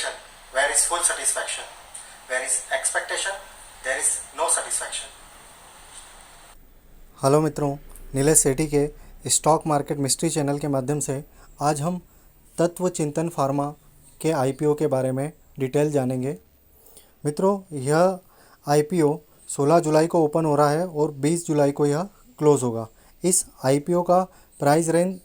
expectation, where is full satisfaction? Where is expectation, there is no satisfaction. Hello मित्रों, नीलेश सेठी के stock market mystery channel के माध्यम से आज हम तत्व चिंतन फार्मा के आईपीओ के बारे में डिटेल जानेंगे। मित्रों, यह आईपीओ 16 जुलाई को ओपन हो रहा है और 20 जुलाई को यह क्लोज़ होगा। इस आईपीओ का प्राइस रेंज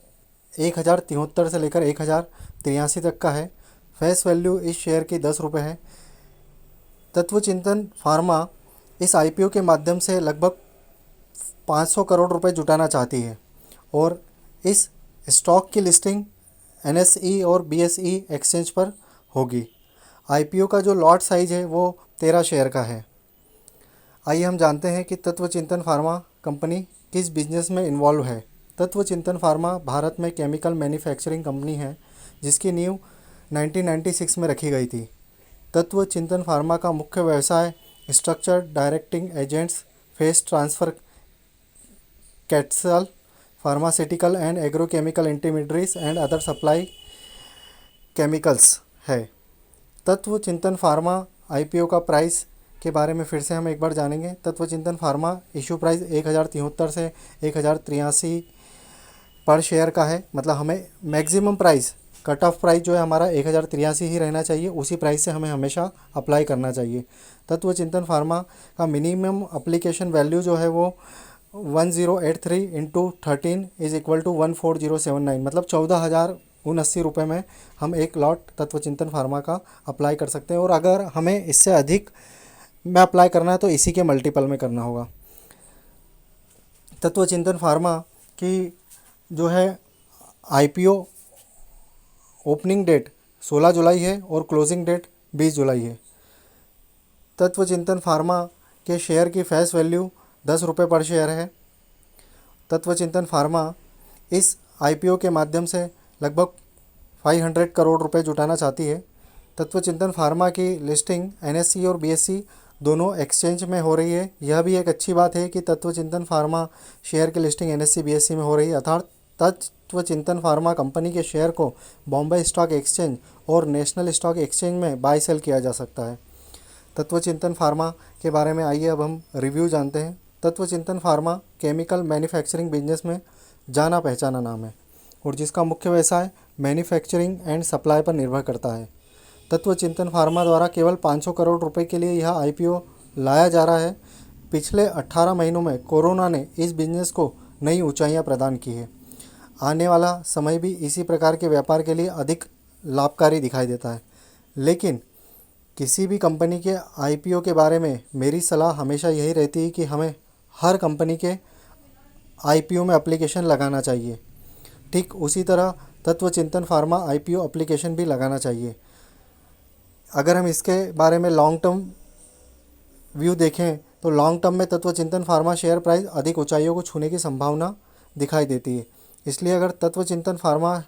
1073 से लेकर 1083 तक का है। फेस वैल्यू इस शेयर की 10 रुपये है। तत्व चिंतन फार्मा इस आईपीओ के माध्यम से लगभग 500 करोड़ रुपए जुटाना चाहती है और इस स्टॉक की लिस्टिंग एनएसई और बीएसई एक्सचेंज पर होगी। आईपीओ का जो लॉट साइज है वो 13 शेयर का है। आइए हम जानते हैं कि तत्व चिंतन फार्मा कंपनी किस बिजनेस में इन्वॉल्व है। तत्व चिंतन फार्मा भारत में केमिकल मैन्युफैक्चरिंग कंपनी है जिसकी नींव 1996 में रखी गई थी। तत्व चिंतन फार्मा का मुख्य व्यवसाय structure directing agents, face transfer capsule, pharmaceutical and agrochemical intermediates and other supply chemicals है। तत्व चिंतन फार्मा आईपीओ का प्राइस के बारे में फिर से हम एक बार जानेंगे। तत्व चिंतन फार्मा इशू प्राइस 1073 से 1083 पर शेयर का है। मतलब हमें maximum price, cut off price जो है हमारा 1083 ही रहना चाहिए, उसी प्राइस से हमें हमेशा अप्लाई करना चाहिए। तत्व चिंतन फार्मा का मिनिमम अप्लीकेशन वैल्यू जो है वो 1083 इंटू 13 इज इक्वल टू 14079, मतलब 14,079 रुपये में हम एक लॉट तत्व चिंतन फार्मा का अप्लाई कर सकते हैं। और अगर हमें इससे अधिक में अप्लाई करना है तो इसी के मल्टीपल में करना होगा। तत्व चिंतन फार्मा की जो है आईपीओ ओपनिंग डेट 16 जुलाई है और क्लोजिंग डेट 20 जुलाई है। तत्व चिंतन फार्मा के शेयर की फेस वैल्यू 10 रुपये पर शेयर है। तत्व चिंतन फार्मा इस आईपीओ के माध्यम से लगभग 500 करोड़ रुपए जुटाना चाहती है। तत्व चिंतन फार्मा की लिस्टिंग एनएसई और बीएसई दोनों एक्सचेंज में हो रही है। यह भी एक अच्छी बात है कि तत्व चिंतन फार्मा शेयर की लिस्टिंग एनएसई बीएसई में हो रही है, अर्थात तत्व चिंतन फार्मा कंपनी के शेयर को बॉम्बे स्टॉक एक्सचेंज और नेशनल स्टॉक एक्सचेंज में बाय सेल किया जा सकता है। तत्व चिंतन फार्मा के बारे में आइए अब हम रिव्यू जानते हैं। तत्व चिंतन फार्मा केमिकल मैन्युफैक्चरिंग बिजनेस में जाना पहचाना नाम है और जिसका मुख्य व्यवसाय मैन्युफैक्चरिंग एंड सप्लाई पर निर्भर करता है। तत्व चिंतन फार्मा द्वारा केवल 500 करोड़ रुपए के लिए यह आईपीओ लाया जा रहा है। पिछले 18 महीनों में कोरोना ने इस बिजनेस को नई ऊंचाइयां प्रदान की है। आने वाला समय भी इसी प्रकार के व्यापार के लिए अधिक लाभकारी दिखाई देता है। लेकिन किसी भी कंपनी के आईपीओ के बारे में मेरी सलाह हमेशा यही रहती है कि हमें हर कंपनी के आईपीओ में एप्लीकेशन लगाना चाहिए। ठीक उसी तरह तत्व चिंतन फार्मा आईपीओ एप्लीकेशन भी लगाना चाहिए। अगर हम इसके बारे में लॉन्ग टर्म व्यू देखें तो लॉन्ग टर्म में तत्व चिंतन फार्मा शेयर प्राइस अधिक ऊंचाइयों को छूने की संभावना दिखाई देती है। इसलिए अगर तत्व चिंतन फार्मा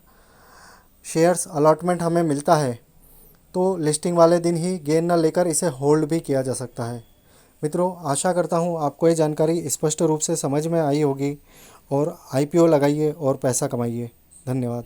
शेयर्स अलॉटमेंट हमें मिलता है तो लिस्टिंग वाले दिन ही गेन न लेकर इसे होल्ड भी किया जा सकता है। मित्रों, आशा करता हूँ आपको ये जानकारी स्पष्ट रूप से समझ में आई होगी और आईपीओ लगाइए और पैसा कमाइए। धन्यवाद।